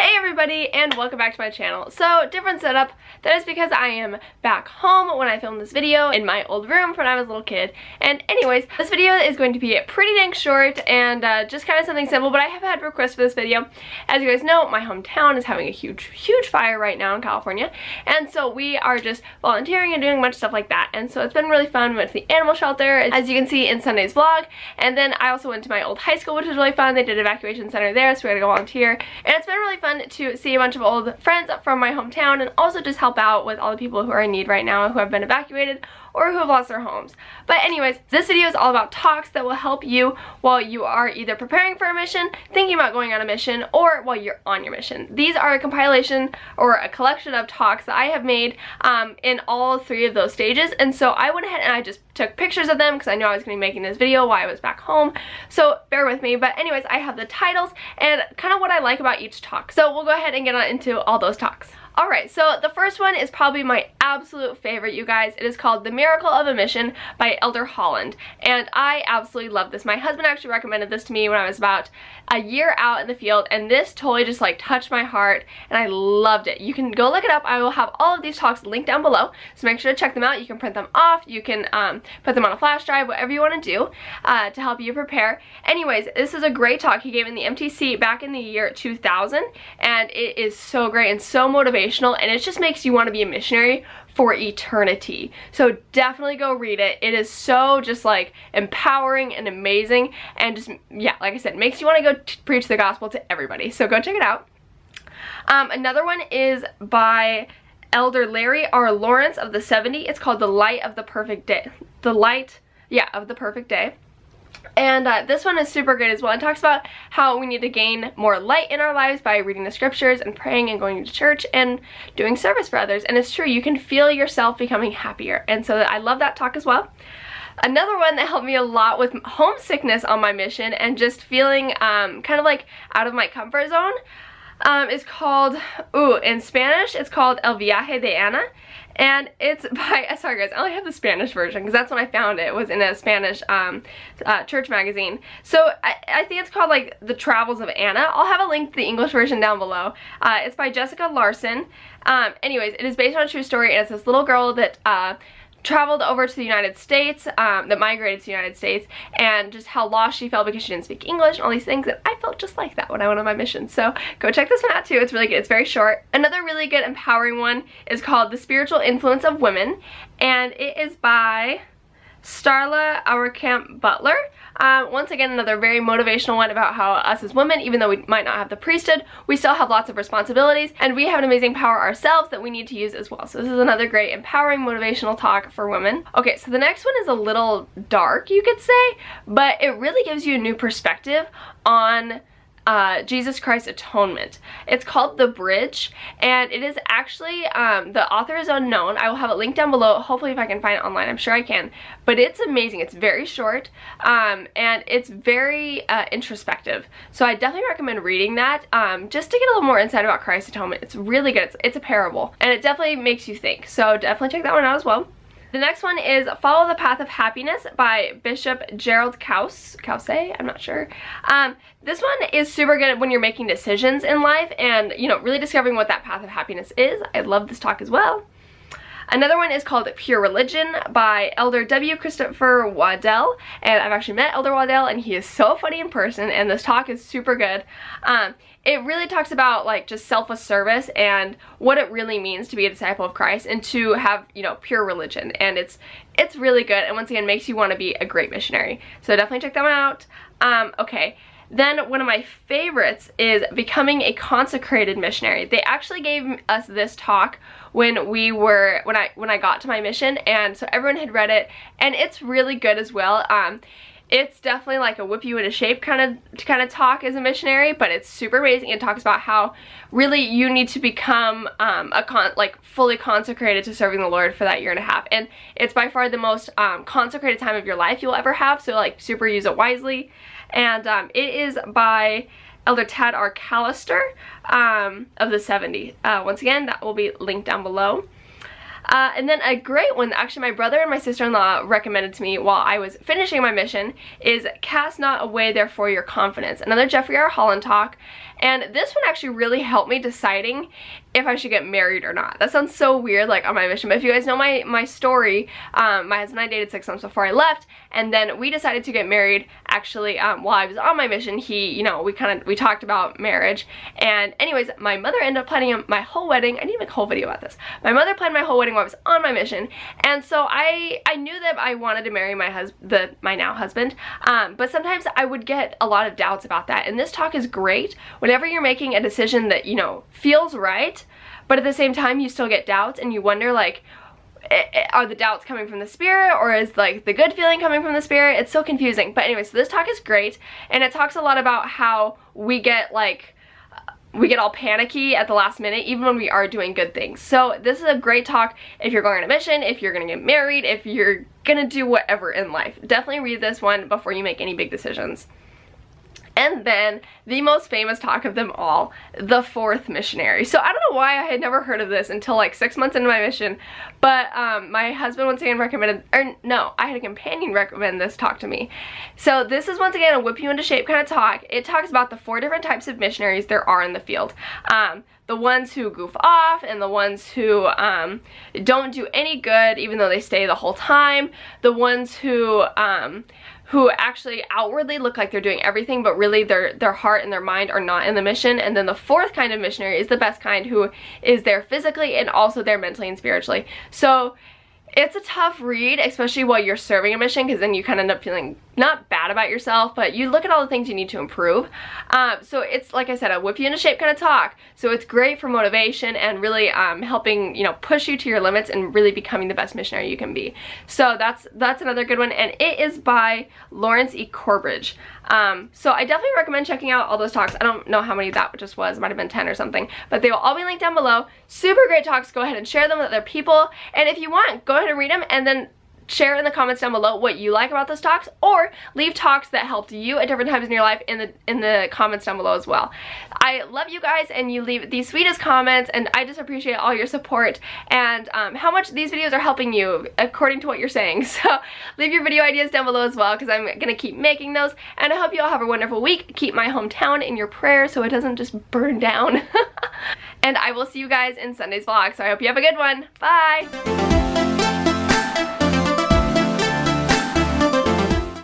Hey everybody, and welcome back to my channel. So, different setup. That is because I am back home when I filmed this video in my old room from when I was a little kid. And anyways, this video is going to be pretty dang short and just kind of something simple, but I have had requests for this video. As you guys know, my hometown is having a huge fire right now in California. And so we are just volunteering and doing a bunch of stuff like that. And so it's been really fun. We went to the animal shelter, as you can see in Sunday's vlog. And then I also went to my old high school, which was really fun. They did an evacuation center there, so we had to go volunteer. And it's been really fun to see a bunch of old friends from my hometown and also just help out with all the people who are in need right now who have been evacuated or who have lost their homes. But anyways, this video is all about talks that will help you while you are either preparing for a mission, thinking about going on a mission, or while you're on your mission. These are a compilation or a collection of talks that I have made in all three of those stages, and so I went ahead and I just took pictures of them because I knew I was going to be making this video while I was back home, so bear with me. But anyways, I have the titles and kind of what I like about each talk, so we'll go ahead and get on into all those talks. Alright, so the first one is probably my absolute favorite, you guys. It is called The Miracle of a Mission by Elder Holland, and I absolutely love this. My husband actually recommended this to me when I was about a year out in the field, and this totally just like touched my heart, and I loved it. You can go look it up. I will have all of these talks linked down below, so make sure to check them out. You can print them off, you can put them on a flash drive, whatever you want to do to help you prepare. Anyways, this is a great talk he gave in the MTC back in the year 2000, and it is so great and so motivational. And it just makes you want to be a missionary for eternity. So definitely go read it. It is so just like empowering and amazing, and just, yeah, like I said, makes you want to go preach the gospel to everybody. So go check it out. Another one is by Elder Larry R. Lawrence of the 70. It's called The Light of the Perfect Day. The Light, yeah, of the Perfect Day. And this one is super good as well. It talks about how we need to gain more light in our lives by reading the scriptures and praying and going to church and doing service for others. And it's true, you can feel yourself becoming happier. And so I love that talk as well. Another one that helped me a lot with homesickness on my mission and just feeling kind of like out of my comfort zone is called, in Spanish, it's called El Viaje de Ana. And it's by, sorry guys, I only have the Spanish version because that's when I found it. It was in a Spanish church magazine. So I think it's called like The Travels of Anna. I'll have a link to the English version down below. It's by Jessica Larsen. Anyways, it is based on a true story, and it's this little girl that traveled over to the United States, that migrated to the United States, and just how lost she felt because she didn't speak English and all these things, and I felt just like that when I went on my mission. So go check this one out too. It's really good. It's very short. Another really good empowering one is called The Spiritual Influence of Women, and it is by Starla, Awerkamp, Butler. Once again, another very motivational one about how us as women, even though we might not have the priesthood, we still have lots of responsibilities, and we have an amazing power ourselves that we need to use as well. So this is another great empowering motivational talk for women. Okay, so the next one is a little dark, you could say, but it really gives you a new perspective on Jesus Christ's atonement. It's called The Bridge, and it is actually, the author is unknown. I will have it linked down below, hopefully if I can find it online. I'm sure I can. But it's amazing. It's very short, and it's very introspective. So I definitely recommend reading that, just to get a little more insight about Christ's atonement. It's really good. It's a parable, and it definitely makes you think. So definitely check that one out as well. The next one is Follow the Path of Happiness by Bishop Gerald Causse, I'm not sure. This one is super good when you're making decisions in life and, you know, really discovering what that path of happiness is. I love this talk as well. Another one is called Pure Religion by Elder W. Christopher Waddell, and I've actually met Elder Waddell, and he is so funny in person, and this talk is super good. It really talks about like just selfless service and what it really means to be a disciple of Christ and to have, you know, pure religion, and it's really good, and once again makes you want to be a great missionary. So definitely check that one out. Okay. Then one of my favorites is Becoming a Consecrated Missionary. They actually gave us this talk when I got to my mission, and so everyone had read it, and it's really good as well. It's definitely like a whip you into shape kind of talk as a missionary, but it's super amazing. It talks about how really you need to become fully consecrated to serving the Lord for that year and a half, and it's by far the most consecrated time of your life you'll ever have. So like super use it wisely. And it is by Elder Tad R. Callister of the 70. Once again, that will be linked down below. And then a great one that actually my brother and my sister-in-law recommended to me while I was finishing my mission is Cast Not Away Therefore Your Confidence, another Jeffrey R. Holland talk. And this one actually really helped me deciding if I should get married or not. That sounds so weird, like on my mission, but if you guys know my story, my husband and I dated 6 months before I left, and then we decided to get married actually while I was on my mission. We talked about marriage, and anyways, my mother ended up planning my whole wedding. I need to make a whole video about this. My mother planned my whole wedding while I was on my mission, and so I knew that I wanted to marry my now husband, but sometimes I would get a lot of doubts about that, and this talk is great whenever you're making a decision that, you know, feels right, but at the same time you still get doubts and you wonder, like, are the doubts coming from the Spirit, or is like the good feeling coming from the Spirit? It's so confusing. But anyway, so this talk is great, and it talks a lot about how we get all panicky at the last minute even when we are doing good things. So this is a great talk if you're going on a mission, if you're gonna get married, if you're gonna do whatever in life. Definitely read this one before you make any big decisions. And then the most famous talk of them all, the 4th missionary. So I don't know why I had never heard of this until like 6 months into my mission, but my husband once again recommended, or no, I had a companion recommend this talk to me. So this is once again a whip you into shape kind of talk. It talks about the 4 different types of missionaries there are in the field. The ones who goof off, and the ones who don't do any good even though they stay the whole time, the ones who actually outwardly look like they're doing everything, but really their heart and their mind are not in the mission. And then the 4th kind of missionary is the best kind, who is there physically and also there mentally and spiritually. So it's a tough read, especially while you're serving a mission, because then you kind of end up feeling not bad about yourself, but you look at all the things you need to improve. So it's, like I said, a whip you into shape kind of talk. So it's great for motivation and really helping, you know, push you to your limits and really becoming the best missionary you can be. So that's another good one, and it is by Lawrence E. Corbridge. So I definitely recommend checking out all those talks. I don't know how many that just was. It might have been 10 or something, but they will all be linked down below. Super great talks. Go ahead and share them with other people, and if you want, go ahead and read them and then share in the comments down below what you like about those talks, or leave talks that helped you at different times in your life in the comments down below as well. I love you guys, and you leave the sweetest comments, and I just appreciate all your support and how much these videos are helping you according to what you're saying. So leave your video ideas down below as well, because I'm gonna keep making those, and I hope you all have a wonderful week. Keep my hometown in your prayers so it doesn't just burn down. And I will see you guys in Sunday's vlog, so I hope you have a good one. Bye!